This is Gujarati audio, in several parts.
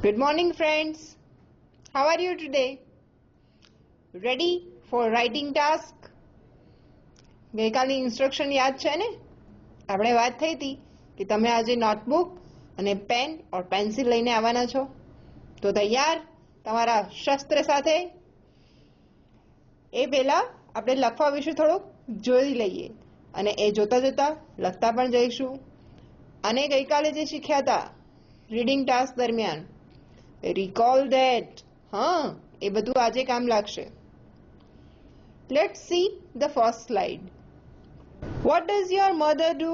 Good morning, friends. How are you today? Ready for writing task? ગઈકાલની ઇન્સ્ટ્રક્શન યાદ છે ને? આપણે વાત થઈ હતી કે તમે આજે નોટબુક અને પેન ઓર પેન્સિલ લઈને આવવાના છો. તો તૈયાર તમારા શસ્ત્ર સાથે? એ પહેલા આપણે લખવા વિશે થોડુંક જોઈ લઈએ અને એ જોતા જોતા લખતા પણ જઈશું. અને ગઈકાલે જે શીખ્યા હતા રીડિંગ ટાસ્ક દરમિયાન, recall that. હા, એ બધું આજે કામ લાગશે. Let's see the first slide. What does your mother do?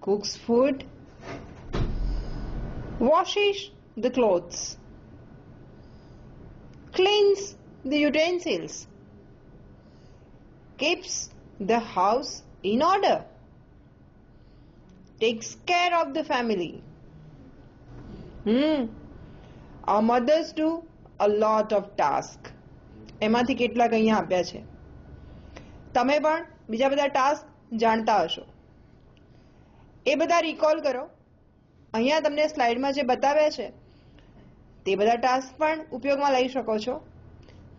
Cooks food, washes the clothes, cleans the utensils, keeps the house in order, takes care of the family. Our mothers do a lot of tasks. એમાંથી કેટલાક અહીંયા આપ્યા છે. તમે પણ બીજા બધા ટાસ્ક જાણતા હશો. એ બધા રિકોલ કરો. અહીંયા તમને સ્લાઇડમાં જે બતાવ્યા છે તે બધા ટાસ્ક પણ ઉપયોગમાં લઈ શકો છો.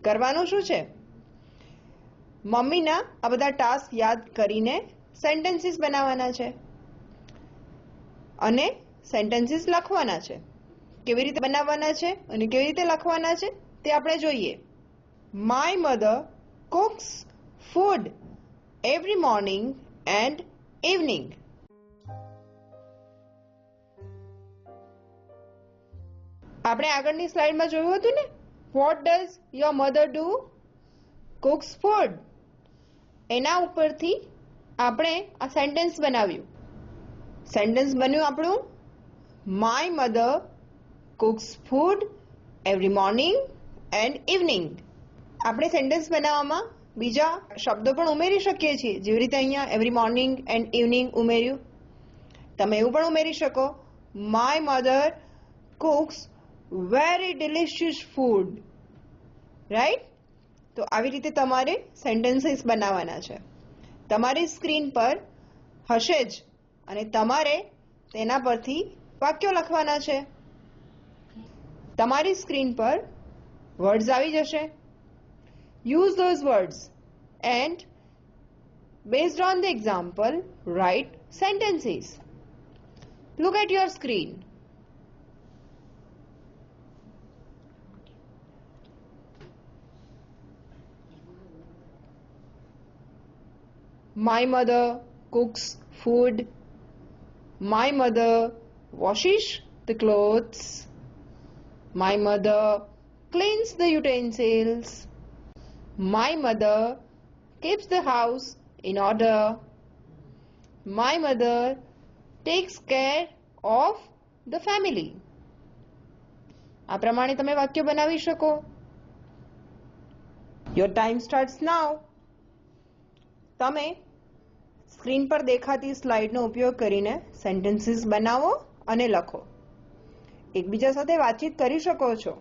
કરવાનું શું છે? મમ્મીના આ બધા ટાસ્ક યાદ કરીને સેન્ટેન્સીસ બનાવવાના છે અને સેન્ટેન્સીસ લખવાના છે. કેવી રીતે બનાવવાના છે અને કેવી રીતે લખવાના છે તે આપણે જોઈએ. My mother cooks food every morning and evening. આપણે આગળની સ્લાઇડમાં જોયું હતું ને, What does your mother do? Cooks food. એના ઉપરથી આપણે આ સેન્ટેન્સ બનાવ્યું. સેન્ટેન્સ બન્યું આપણું My mother cooks food every morning and evening. આપણે સેન્ટેન્સ બનાવવામાં બીજા શબ્દો પણ ઉમેરી શકીએ છીએ, જેવી રીતે અહીંયા એવરી મોર્નિંગ એન્ડ ઇવનિંગ ઉમેર્યું. તમે એવું પણ ઉમેરી શકો, My mother cooks very delicious food. Right? તો આવી રીતે તમારે સેન્ટેન્સીસ બનાવવાના છે. તમારી સ્ક્રીન પર હશે જ અને તમારે તેના પરથી વાક્યો લખવાના છે. તમારી સ્ક્રીન પર વર્ડ્સ આવી જશે. Use those words and based on the example, write sentences. Look at your screen. My mother cooks food. My mother washes the clothes. My mother cleans the utensils. My mother keeps the house in order. My mother takes care of the family. આ પ્રમાણે તમે વાક્યો બનાવી શકો. Your time starts now. તમે સ્ક્રીન પર દેખાતી સ્લાઇડનો ઉપયોગ કરીને સેન્ટેન્સીસ બનાવો અને લખો. એકબીજા સાથે વાતચીત કરી શકો છો.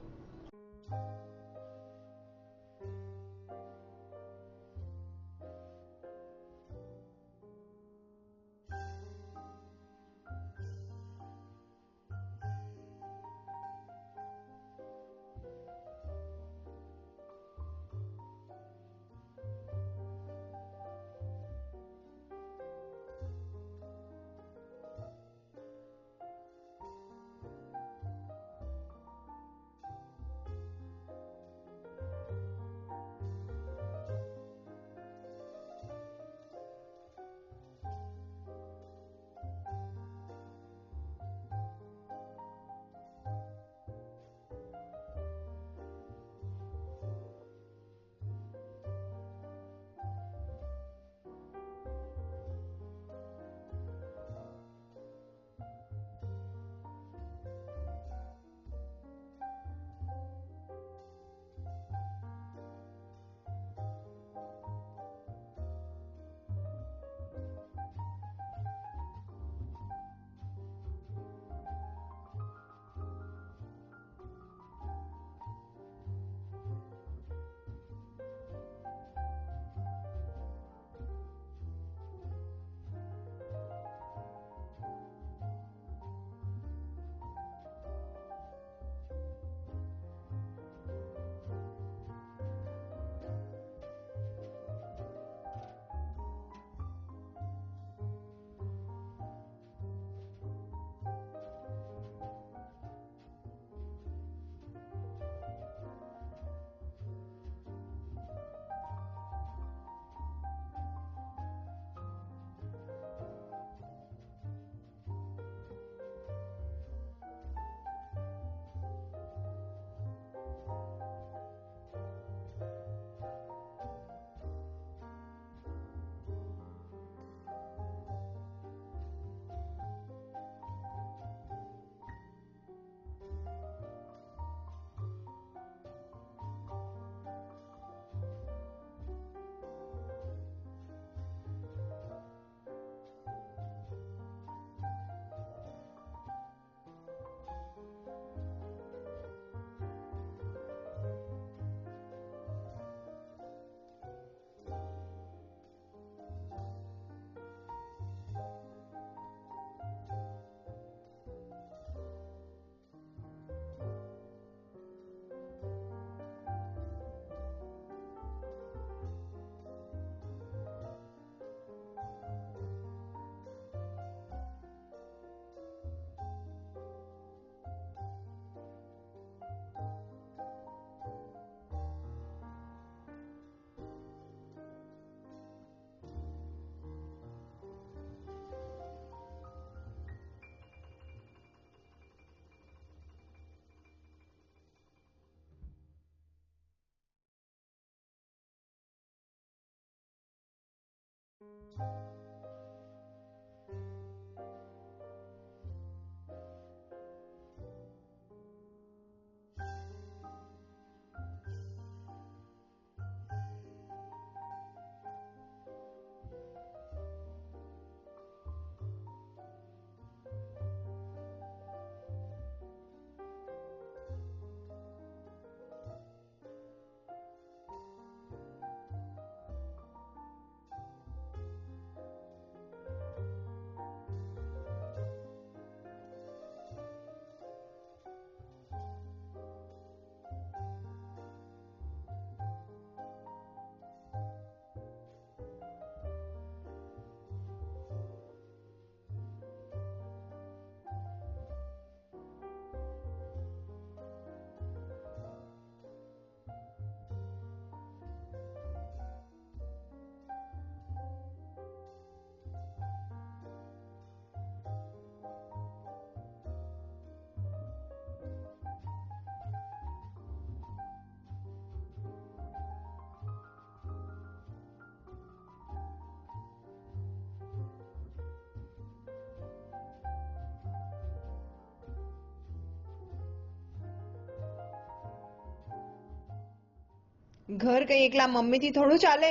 ઘર કઈ એકલા મમ્મીથી થોડું ચાલે,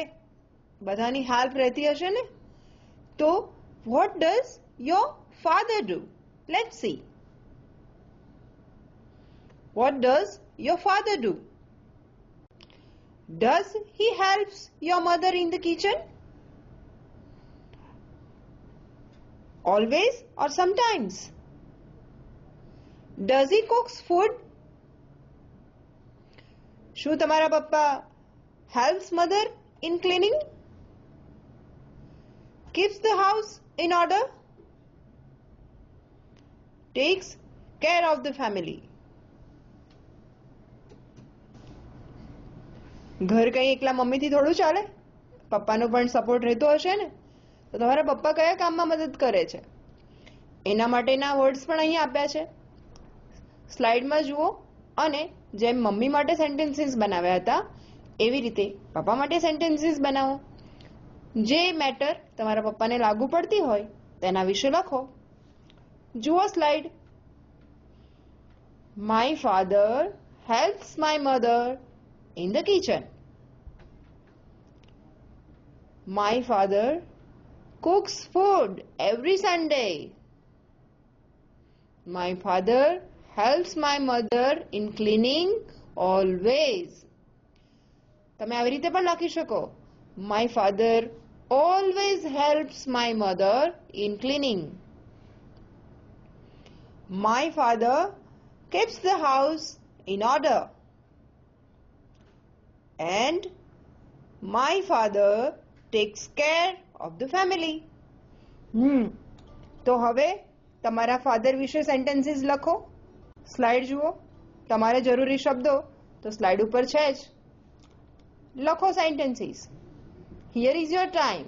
બધાની હેલ્પ રહેતી હશે ને. તો what does your father do? Let's see. What does your father do? Does he helps your mother in the kitchen? Always or sometimes? Does he cooks food? શું તમારા પપ્પા helps mother in cleaning? Keeps the house in order? Takes care of the family? ઘર કઈ એકલા મમ્મીથી થોડું ચાલે, પપ્પાનો પણ સપોર્ટ રહેતો હશે ને. તો તમારા પપ્પા કયા કામમાં મદદ કરે છે એના માટેના વર્ડ્સ પણ અહીં આપ્યા છે. સ્લાઇડમાં જુઓ અને જેમ મમ્મી માટે સેન્ટેન્સીસ બનાવ્યા હતા એવી રીતે પપ્પા માટે સેન્ટેન્સીસ બનાવો. જે મેટર તમારા પપ્પાને લાગુ પડતી હોય તેના વિશે લખો. જુઓ slide. My father helps my mother in the kitchen. My father cooks food every Sunday. My father helps my mother in cleaning always. તમે આવી રીતે પણ લખી શકો. My father always helps my mother in cleaning. My father keeps the house in order. And my father takes care of the family. તો હવે તમારા ફાધર વિશે સેન્ટેન્સીસ લખો. સ્લાઇડ જુઓ. તમારે જરૂરી શબ્દો તો સ્લાઇડ ઉપર છે જ. લખો sentences. Here is your time.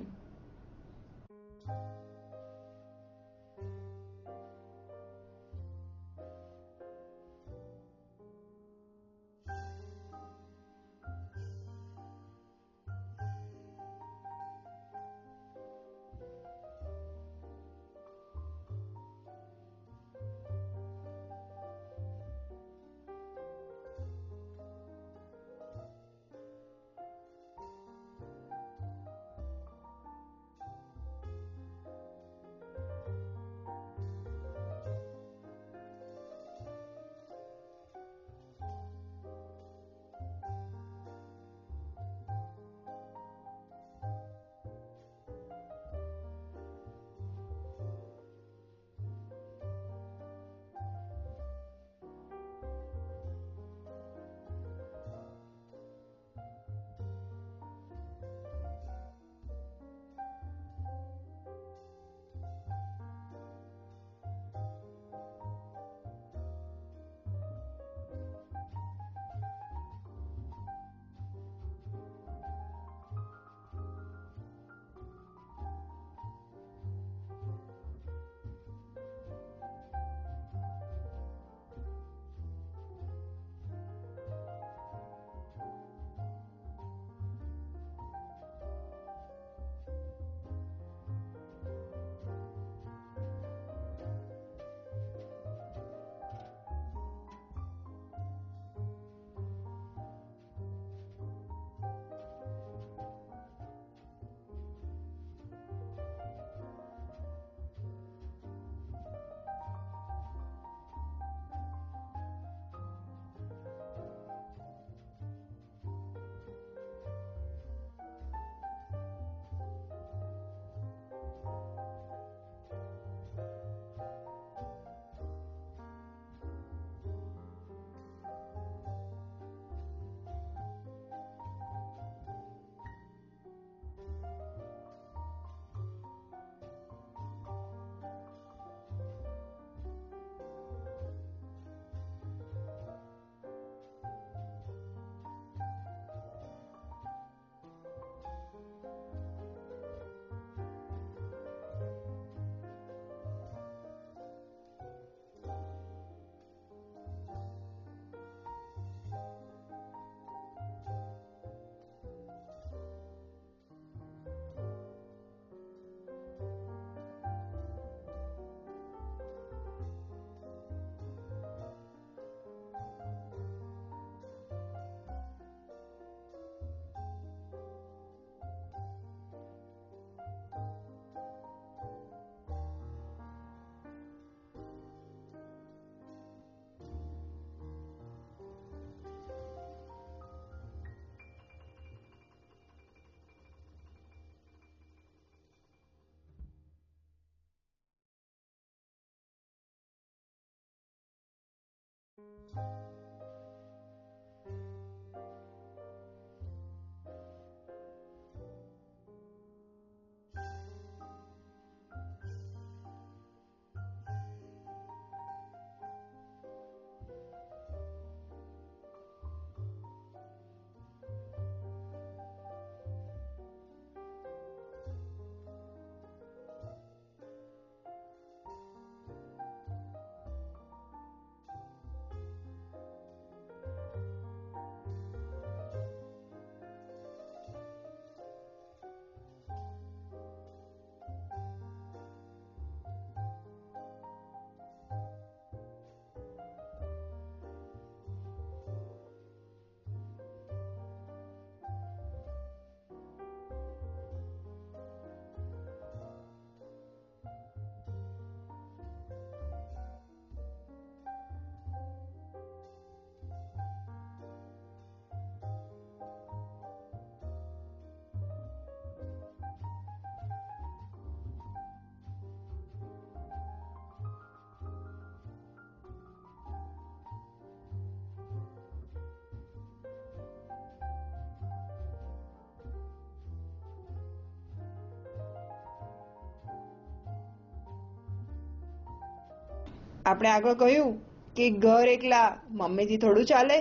આપણે આગળ કહ્યું કે ઘર એકલા મમ્મીથી થોડું ચાલે,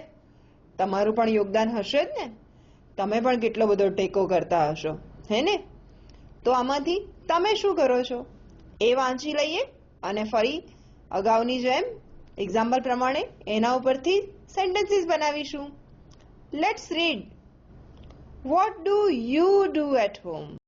તમારું પણ યોગદાન હશે જ ને. તમે પણ કેટલો બધો ટેકો કરતા હશો, હે ને? તો આમાંથી તમે શું કરો છો એ વાંચી લઈએ અને ફરી અગાઉની જેમ એક્ઝામ્પલ પ્રમાણે એના ઉપરથી સેન્ટેન્સીસ બનાવીશું. Let's read. What do you do at home?